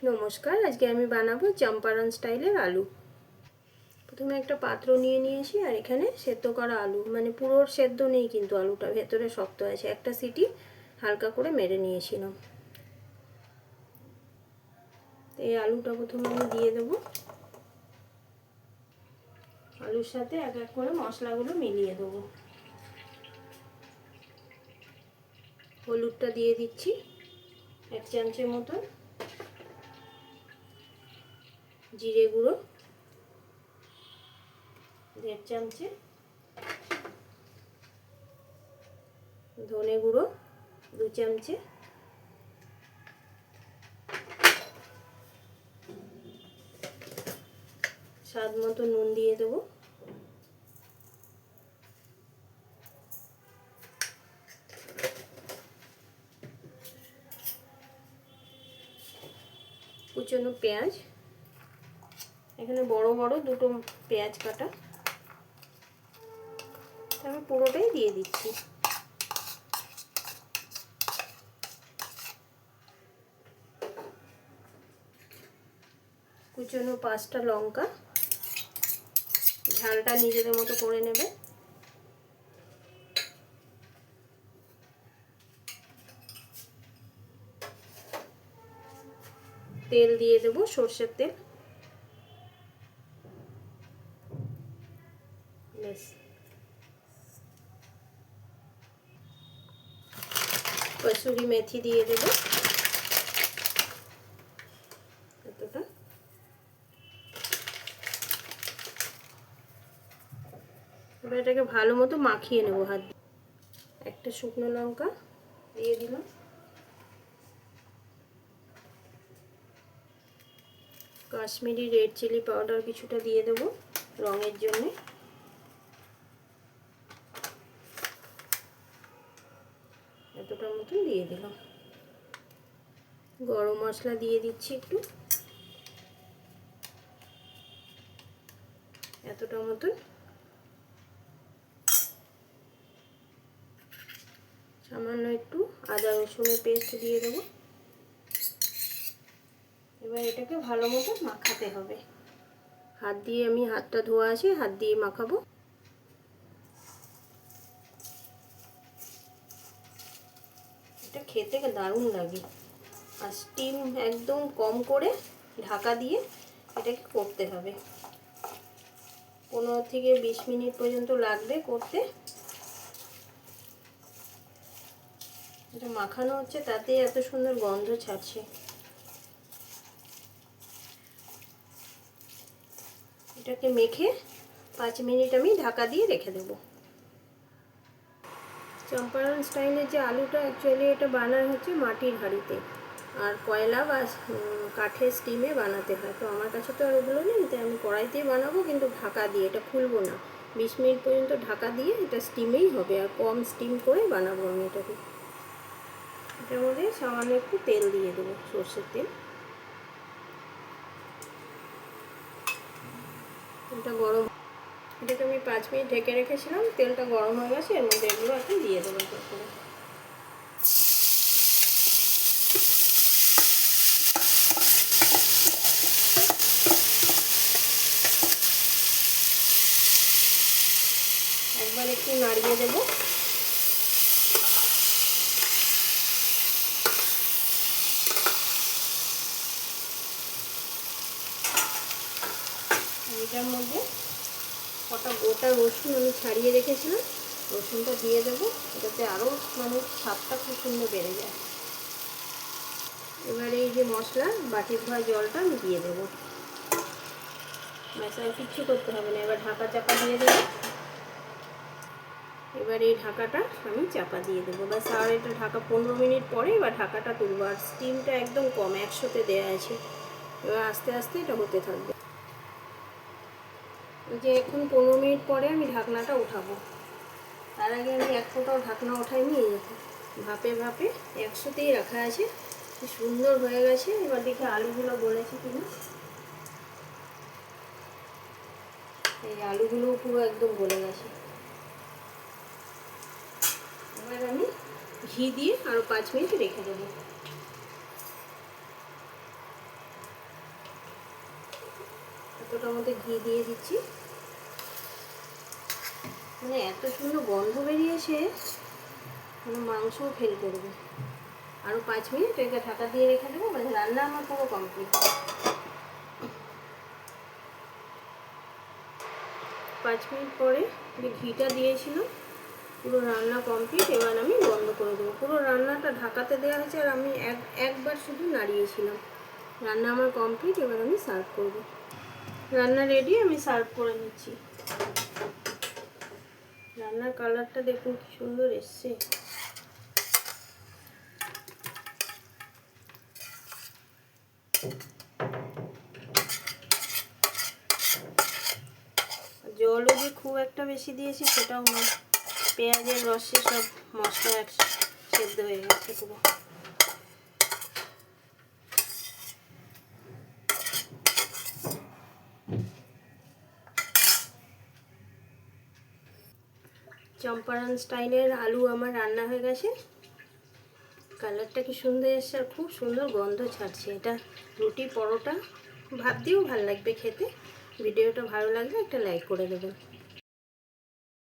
নমস্কার, আজকে আমি বানাবো চম্পারন স্টাইলের আলু। প্রথমে একটা পাত্র নিয়ে নিয়েছি আর এখানে সেদ্ধ করা আলু, মানে পুরো সেদ্ধ নেই কিন্তু আলুটা ভেতরে শক্ত আছে, একটা সিটি হালকা করে মেরে নিয়েছিলাম। এই আলুটা প্রথমে আমি দিয়ে দেবো। আলুর সাথে এক এক করে মশলাগুলো মিলিয়ে দেবো। হলুদটা দিয়ে দিচ্ছি 1 চামচের মতো, জিরে গুঁড়ো 1.5 চামচে, ধনে গুঁড়ো 2 চামচে, স্বাদ মতো নুন দিয়ে দেবো, কুচনো পেঁয়াজ, এখানে বড় বড় দুটো পেঁয়াজ কাটা, আমি পুরোটাই দিয়ে দিচ্ছি। কুচনো 5টা লঙ্কা, ঝালটা নিজেদের মতো করে নেবে। তেল দিয়ে দেব, সরষের তেল। বেশ, কসুরি মেথি দিয়ে দেব এতটা। এবার এটাকে ভালো মতো মাখিয়ে নেব হাত দিয়ে। একটা শুকনো লঙ্কা দিয়ে দিলাম, কাশ্মীরি রেড চিলি পাউডার কিছুটা দিয়ে দেব রঙের জন্য, এতটা মতো দিয়ে দিলাম। গরম মশলা দিয়ে দিচ্ছি একটু, এতটা মতন। সামান্য একটু আদা রসুনের পেস্ট দিয়ে দেব। এবার এটাকে ভালো মতো মাখাতে হবে। হাত দিয়ে, আমি হাতটা ধোয়া আছে, হাত দিয়ে মাখাবো। এটা খেতে দারুণ লাগে। আর স্টিম একদম কম করে ঢাকা দিয়ে এটাকে করতে হবে। 15 থেকে 20 মিনিট পর্যন্ত লাগবে করতে। এটা মাখানো হচ্ছে, তাতে এত সুন্দর গন্ধ ছাড়ছে। এটাকে মেখে 5 মিনিট আমি ঢাকা দিয়ে রেখে দেবো। চম্পারন স্টাইলের যে আলুটা, অ্যাকচুয়ালি এটা বানানো হচ্ছে মাটির হাঁড়িতে, আর কয়লা বা কাঠের স্টিমে বানাতে হয়। তো আমার কাছে তো আর ওগুলো নেই, তাই আমি কড়াইতেই বানাবো, কিন্তু ঢাকা দিয়ে, এটা খুলবো না। 20 মিনিট পর্যন্ত ঢাকা দিয়ে এটা স্টিমেই হবে, আর কম স্টিম করে বানাবো আমি এটাকে। এটার মধ্যে সামান্য একটু তেল দিয়ে দেবো, সর্ষের তেল। এটা গরম, এটাকে আমি 5 মিনিট ঢেকে রেখেছিলাম। তেলটা গরম হয়ে গেছে, এর মধ্যে এগুলো এখন দিয়ে দেবো করে। একবার একটু নাড়িয়ে দেব। এটার মধ্যে কটা গোটা রসুন আমি ছাড়িয়ে রেখেছিলাম, রসুনটা দিয়ে দেবো, এটাতে আরও মানে স্বাদটা খুব সুন্দর বেড়ে যায়। এবার এই যে মশলা বাটি ধোয়া জলটা আমি দিয়ে দেবো। ব্যাস, আর কিচ্ছু করতে হবে না। এবার ঢাকা চাপা দিয়ে দেবো। এবার এই ঢাকাটা আমি চাপা দিয়ে দেবো। ব্যাস, আর এটা ঢাকা 15 মিনিট পরে এবার ঢাকাটা তুলবো। আর স্টিমটা একদম কম, 100-তে দেওয়া আছে। এবার আস্তে আস্তে এটা হতে থাকবে। ওই যে এখন 15 মিনিট পরে আমি ঢাকনাটা উঠাবো। তার আগে আমি এক ফোঁটাও ঢাকনা ওঠাইনি। ভাপে ভাপে 100-তেই রাখা আছে। কি সুন্দর হয়ে গেছে। এবার দেখি আলুগুলো গলেছে কিনা। এই আলুগুলো পুরো একদম গলে গেছে। এবার আমি ঘি দিয়ে আরও 5 মিনিট রেখে দেবো। শুক্তোটার মধ্যে ঘি দিয়ে দিচ্ছি। মানে এত সুন্দর গন্ধ বেরিয়েছে, মানে মাংসও ফেল করবে। আরও 5 মিনিট এটা ঢাকা দিয়ে রেখে দেবো, মানে রান্না আমার পুরো কমপ্লিট। 5 মিনিট পরে যে ঘিটা দিয়েছিলাম, পুরো রান্না কমপ্লিট। এবার আমি বন্ধ করে দেবো। পুরো রান্নাটা ঢাকাতে দেওয়া হয়েছে আর আমি একবার শুধু নাড়িয়েছিলাম। রান্না আমার কমপ্লিট। এবার আমি সার্ভ করব। রান্না রেডি, আমি সার্ভ করে নিচ্ছি। রান্নার কালারটা দেখুন কি সুন্দর এসছে। জলও যে খুব একটা বেশি দিয়েছি সেটাও না, পেঁয়াজের রসে সব মশলা সেদ্ধ হয়ে গেছে পুরো। চম্পারন স্টাইলের আলু আমার রান্না হয়ে গেছে। কালারটা কি সুন্দর এসছে আর খুব সুন্দর গন্ধ ছাড়ছে। এটা রুটি, পরোটা, ভাত দিয়েও ভালো লাগবে খেতে। ভিডিওটা ভালো লাগলে একটা লাইক করে দেবেন।